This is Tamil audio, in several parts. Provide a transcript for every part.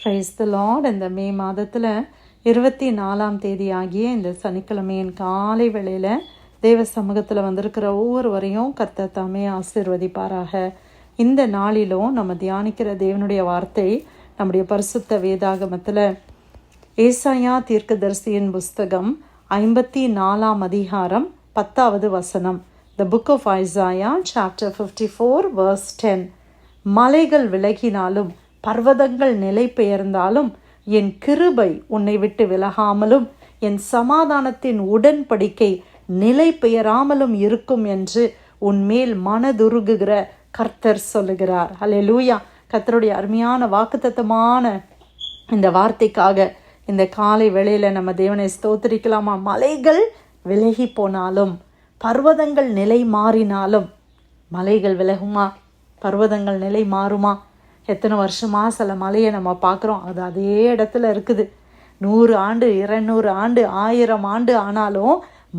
Praise the Lord. இந்த மே மாதத்தில் 24ஆம் தேதி ஆகிய இந்த சனிக்கிழமையின் காலை வேளையில் தேவ சமூகத்தில் வந்திருக்கிற ஒவ்வொருவரையும் கர்த்தர் தாமே ஆசீர்வதிப்பாராக. இந்த நாளிலும் நம்ம தியானிக்கிற தேவனுடைய வார்த்தை நம்முடைய பரிசுத்த வேதாகமத்தில் ஏசாயா தீர்க்கதரிசியின் புஸ்தகம் 54ஆம் அதிகாரம் 10வது வசனம். The book of Isaiah chapter 54 verse 10. மலைகள் விலகினாலும் பர்வதங்கள் நிலை பெயர்ந்தாலும் என் கிருபை உன்னை விட்டு விலகாமலும் என் சமாதானத்தின் உடன்படிக்கை நிலை பெயராமலும் இருக்கும் என்று உன்மேல் மனதுருகுகிற கர்த்தர் சொல்லுகிறார். அல்லேலூயா. கர்த்தருடைய அருமையான வாக்குத்தத்தமான இந்த வார்த்தைக்காக இந்த காலை வேளையில் நம்ம தேவனை ஸ்தோத்திரிக்கலாமா? மலைகள் விலகி போனாலும் பர்வதங்கள் நிலை மாறினாலும், மலைகள் விலகுமா? பர்வதங்கள் நிலை மாறுமா? எத்தனை வருஷமாக சில மலையை நம்ம பார்க்குறோம், அது அதே இடத்துல இருக்குது. 100 ஆண்டு 200 ஆண்டு 1000 ஆண்டு ஆனாலும்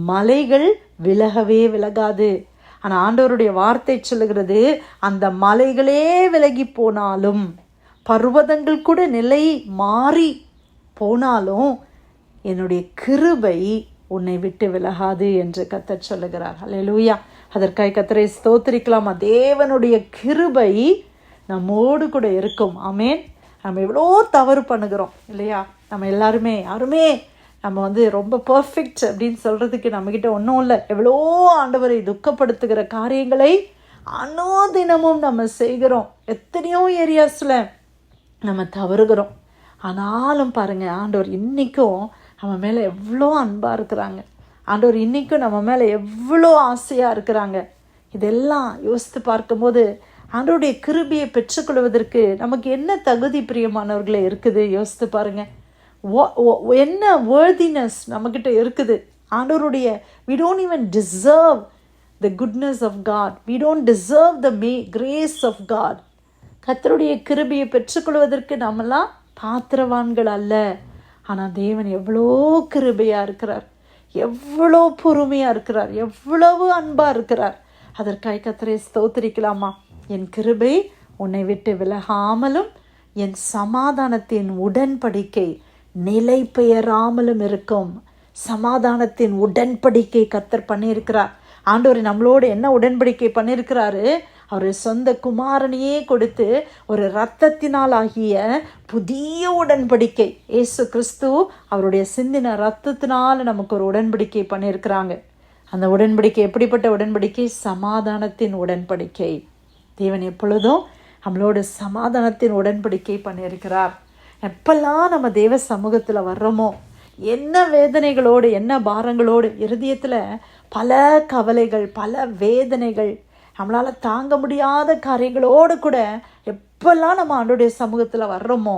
மலைகள் விலகவே விலகாது. ஆனால் ஆண்டவருடைய வார்த்தை சொல்லுகிறது, அந்த மலைகளே விலகி போனாலும் பர்வதங்கள் கூட நிலை மாறி போனாலும் என்னுடைய கிருபை உன்னை விட்டு விலகாது என்று கர்த்தர் சொல்லுகிறார். அல்லேலூயா. அதற்காக கர்த்தரை ஸ்தோத்திரிக்கலாமா? தேவனுடைய கிருபை நம்மோடு கூட இருக்கும். ஆமேன். நம்ம எவ்வளோ தவறு பண்ணுகிறோம் இல்லையா? நம்ம எல்லாருமே யாருமே நம்ம ரொம்ப பர்ஃபெக்ட் அப்படின்னு சொல்கிறதுக்கு நம்மக்கிட்ட ஒன்றும் இல்லை. எவ்வளோ ஆண்டவரை துக்கப்படுத்துகிற காரியங்களை அனுதினமும் நம்ம செய்கிறோம். எத்தனையோ ஏரியாஸில் நம்ம தவறுகிறோம். ஆனாலும் பாருங்கள், ஆண்டவர் இன்றைக்கும் நம்ம மேலே எவ்வளோ அன்பாக இருக்கிறாங்க. ஆண்டவர் இன்றைக்கும் நம்ம மேலே எவ்வளோ ஆசையாக இருக்கிறாங்க. இதெல்லாம் யோசித்து பார்க்கும்போது ஆண்டவருடைய கிருபையை பெற்றுக்கொள்வதற்கு நமக்கு என்ன தகுதி பிரியமானவர்களே இருக்குது? யோசித்து பாருங்கள். என்ன வேர்தினஸ் நம்மக்கிட்ட இருக்குது? ஆண்டவருடைய we don't even deserve the goodness of God. We don't deserve the grace of God. கர்த்தருடைய கிருபையை பெற்றுக்கொள்வதற்கு நம்மலாம் பாத்திரவான்கள் அல்ல. ஆனால் தேவன் எவ்வளோ கிருபையாக இருக்கிறார், எவ்வளோ பொறுமையாக இருக்கிறார், எவ்வளவு அன்பாக இருக்கிறார். அதற்காக கர்த்தரை ஸ்தோத்திரிக்கலாமா? என் கிருபை உன்னை விட்டு விலகாமலும் என் சமாதானத்தின் உடன்படிக்கை நிலை பெயராமலும் இருக்கும். சமாதானத்தின் உடன்படிக்கை கர்த்தர் பண்ணியிருக்கிறார். ஆண்டவர் நம்மளோடு என்ன உடன்படிக்கை பண்ணியிருக்கிறாரு? அவர் சொந்த குமாரனையே கொடுத்து ஒரு இரத்தத்தினால் ஆகிய புதிய உடன்படிக்கை, இயேசு கிறிஸ்து அவருடைய சிந்தின இரத்தத்தினால் நமக்கு ஒரு உடன்படிக்கை பண்ணியிருக்கிறாங்க. அந்த உடன்படிக்கை எப்படிப்பட்ட உடன்படிக்கை? சமாதானத்தின் உடன்படிக்கை. தேவன் எப்பொழுதும் நம்மளோட சமாதானத்தின் உடன்படிக்கை பண்ணியிருக்கிறார். எப்பெல்லாம் நம்ம தேவ சமூகத்தில் வர்றோமோ, என்ன வேதனைகளோடு என்ன பாரங்களோடு, இருதயத்தில் பல கவலைகள் பல வேதனைகள், நம்மளால் தாங்க முடியாத காரியங்களோடு கூட எப்பெல்லாம் நம்ம ஆண்டோடைய சமூகத்தில் வர்றோமோ,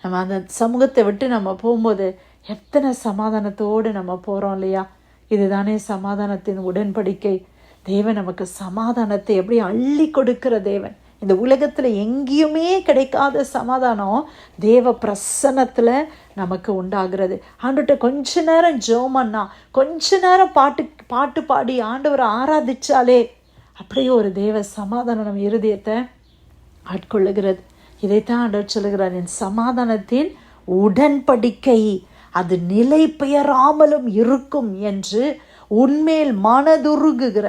நம்ம அந்த சமூகத்தை விட்டு நம்ம போகும்போது எத்தனை சமாதானத்தோடு நம்ம போகிறோம் இல்லையா? இதுதானே சமாதானத்தின் உடன்படிக்கை. தேவன் நமக்கு சமாதானத்தை எப்படி அள்ளி கொடுக்கிற தேவன். இந்த உலகத்தில் எங்கேயுமே கிடைக்காத சமாதானம் தேவ பிரசன்னத்தில் நமக்கு உண்டாகிறது. ஆண்டவர்கிட்ட கொஞ்ச நேரம் ஜெபம்னா, கொஞ்ச நேரம் பாட்டு பாடி ஆண்டவரை ஆராதிச்சாலே அப்படியே ஒரு தேவ சமாதானம் நம்ம இருதயத்தை ஆட்கொள்ளுகிறது. இதைத்தான் ஆண்டவர் சொல்லுகிறார், என் சமாதானத்தின் உடன்படிக்கை அது நிலை பெயராமலும் இருக்கும் என்று உன்மேல் மனதுருகுகிற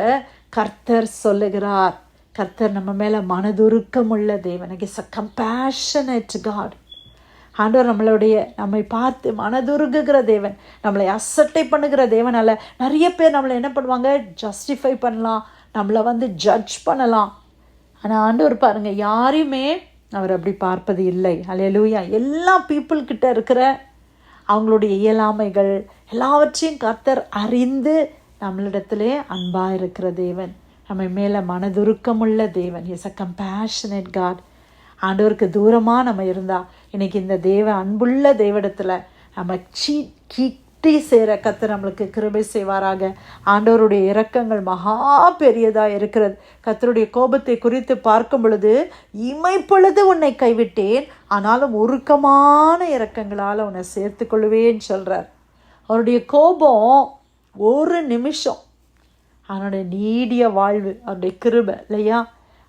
கர்த்தர் சொல்லுகிறார். கர்த்தர் நம்ம மேலே மனதுருக்கம் உள்ள தேவன். Is a compassionate God. ஆண்டவர் நம்மை பார்த்து மனதுருகுகிற தேவன், நம்மளை அசட்டை பண்ணுகிற தேவன் அல்ல. நிறைய பேர் நம்மளை என்ன பண்ணுவாங்க? ஜஸ்டிஃபை பண்ணலாம், நம்மளை ஜட்ஜ் பண்ணலாம். ஆனால் ஆண்டவர் பாருங்கள், யாரையுமே அவர் அப்படி பார்ப்பது இல்லை. அல்லேலூயா. எல்லா பீப்புள்கிட்ட இருக்கிற அவங்களுடைய இயலாமைகள் எல்லாவற்றையும் கர்த்தர் அறிந்து நம்மளிடத்திலே அன்பாக இருக்கிற தேவன், நம்ம மேலே மனதுருக்கமுள்ள தேவன். Is a compassionate God. ஆண்டவருக்கு தூரமாக நம்ம இருந்தால் இன்றைக்கி இந்த அன்புள்ள தேவனிடத்தில் நம்ம கிட்டி சேர கர்த்தர் நம்மளுக்கு கிருபை செய்வாராக. ஆண்டவருடைய இரக்கங்கள் மகா பெரியதாக இருக்கிறது. கர்த்தருடைய கோபத்தை குறித்து பார்க்கும் பொழுது, இமைப்பொழுது உன்னை கைவிட்டேன், ஆனாலும் உருக்கமான இரக்கங்களால் உன்னை சேர்த்து கொள்வேன்னு சொல்கிறார். அவருடைய கோபம் ஒரு நிமிஷம், அவனுடைய நீடிய வாழ்வு அவருடைய கிருபை இல்லையா?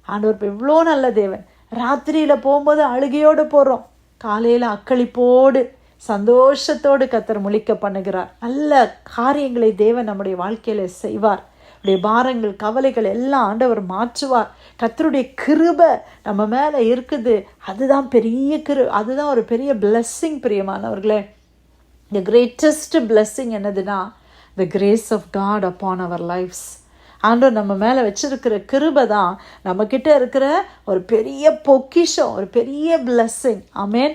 ஆண்டவர் எவ்வளோ நல்ல தேவன். ராத்திரியில் போகும்போது அழுகையோடு போகிறோம், காலையில் அக்களிப்போடு சந்தோஷத்தோடு கர்த்தர் முழிக்க பண்ணுகிறார். நல்ல காரியங்களை தேவன் நம்முடைய வாழ்க்கையில செய்வார். நம்முடைய பாரங்கள் கவலைகள் எல்லாம் ஆண்டவர் மாற்றுவார். கர்த்தருடைய கிருபை நம்ம மேலே இருக்குது. அதுதான் பெரிய அதுதான் ஒரு பெரிய பிளெஸ்ஸிங். பிரியமானவர்களே, the greatest blessing என்னதுன்னா the grace of God upon our lives. ஆண்டவர் நம்ம மேலே வச்சிருக்கிற கிருபை தான் நம்மக்கிட்ட இருக்கிற ஒரு பெரிய பொக்கிஷம், ஒரு பெரிய பிளெஸ்ஸிங். ஆமேன்.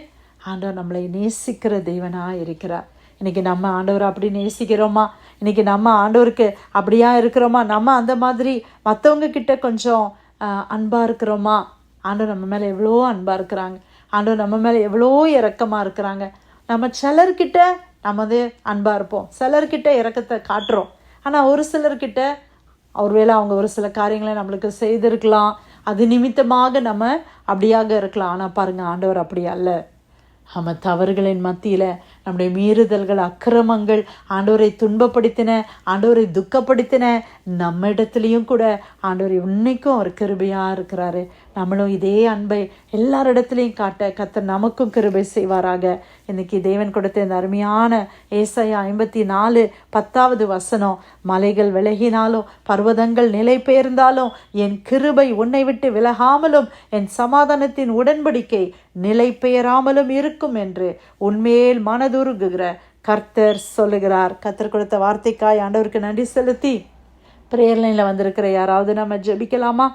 ஆண்டவர் நம்மளை நேசிக்கிற தேவனாக இருக்கிறார். இன்றைக்கி நம்ம ஆண்டவரை அப்படி நேசிக்கிறோமா? இன்றைக்கி நம்ம ஆண்டவருக்கு அப்படியா இருக்கிறோமா? நம்ம அந்த மாதிரி மற்றவங்க கிட்ட கொஞ்சம் அன்பாக இருக்கிறோமா? ஆண்டவர் நம்ம மேலே எவ்வளோ அன்பாக இருக்கிறாங்க. ஆண்டவர் நம்ம மேலே எவ்வளோ இரக்கமாக இருக்கிறாங்க. நம்ம சிலர்கிட்ட நம்ம அன்பாக இருப்போம், சிலர்கிட்ட இரக்கத்தை காட்டுறோம். ஆனால் ஒரு சிலர்கிட்ட ஒருவேளை அவங்க ஒரு சில காரியங்களை நம்மளுக்கு செய்திருக்கலாம், அது நிமித்தமாக நம்ம அப்படியாக இருக்கலாம். ஆனால் பாருங்கள், ஆண்டவர் அப்படி அல்ல. நம்ம தவறுகளின் மத்தியில் நம்முடைய மீறுதல்கள், அக்கிரமங்கள், ஆண்டவரை துன்பப்படுத்தின, ஆண்டவரை துக்கப்படுத்தின நம்ம இடத்துலையும் கூட ஆண்டவர் இன்னைக்கும் அவர் கிருபையாக இருக்கிறாரு. நம்மளும் இதே அன்பை எல்லாரிடத்துலையும் காட்ட கர்த்தர் நமக்கும் கிருபை செய்வாராக. இன்னைக்கு தேவன் கொடுத்த இந்த அருமையான ஏசாயா 54:10 மலைகள் விலகினாலும் பர்வதங்கள் நிலை பெயர்ந்தாலும் என் கிருபை உன்னை விட்டு விலகாமலும் என் சமாதானத்தின் உடன்படிக்கை நிலை பெயராமலும் இருக்கும் என்று உன்மேல் மனதுருகுகிற கர்த்தர் சொல்லுகிறார். கர்த்தர் கொடுத்த வார்த்தைக்காய் ஆண்டவருக்கு நன்றி செலுத்தி பிரேயர் லைனில் வந்திருக்கிற யாராவது நம்ம ஜெபிக்கலாமா?